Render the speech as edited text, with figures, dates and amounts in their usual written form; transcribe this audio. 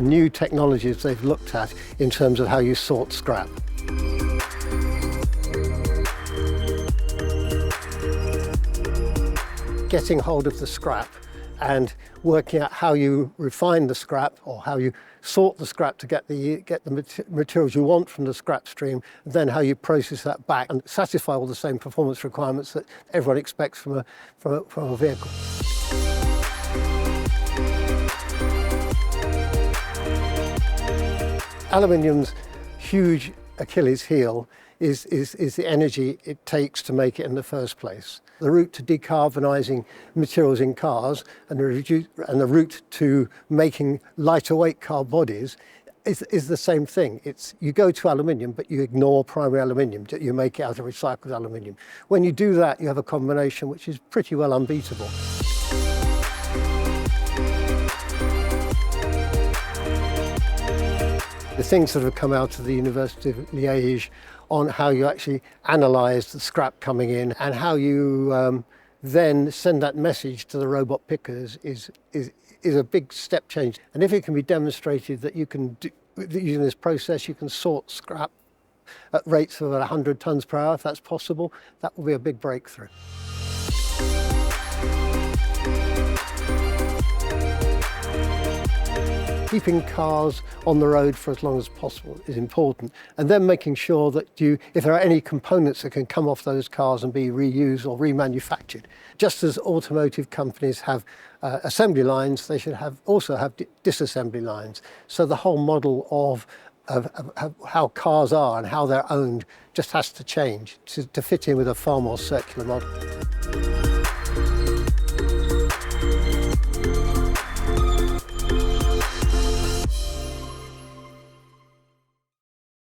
new technologies they've looked at in terms of how you sort scrap. Getting hold of the scrap and working out how you refine the scrap or how you sort the scrap to get the materials you want from the scrap stream, and then how you process that back and satisfy all the same performance requirements that everyone expects from a vehicle. Aluminium's huge Achilles heel is the energy it takes to make it in the first place. The route to decarbonising materials in cars and the route to making lighter weight car bodies is the same thing. You go to aluminium, but you ignore primary aluminium. You make it out of recycled aluminium. When you do that, you have a combination which is pretty well unbeatable. The things that have come out of the University of Liège on how you actually analyse the scrap coming in and how you then send that message to the robot pickers is a big step change. And if it can be demonstrated that you can using this process, you can sort scrap at rates of about 100 tonnes per hour, if that's possible, that will be a big breakthrough. Keeping cars on the road for as long as possible is important, and then making sure that if there are any components that can come off those cars and be reused or remanufactured. Just as automotive companies have assembly lines, they should also have disassembly lines. So the whole model of how cars are and how they're owned just has to change to fit in with a far more circular model.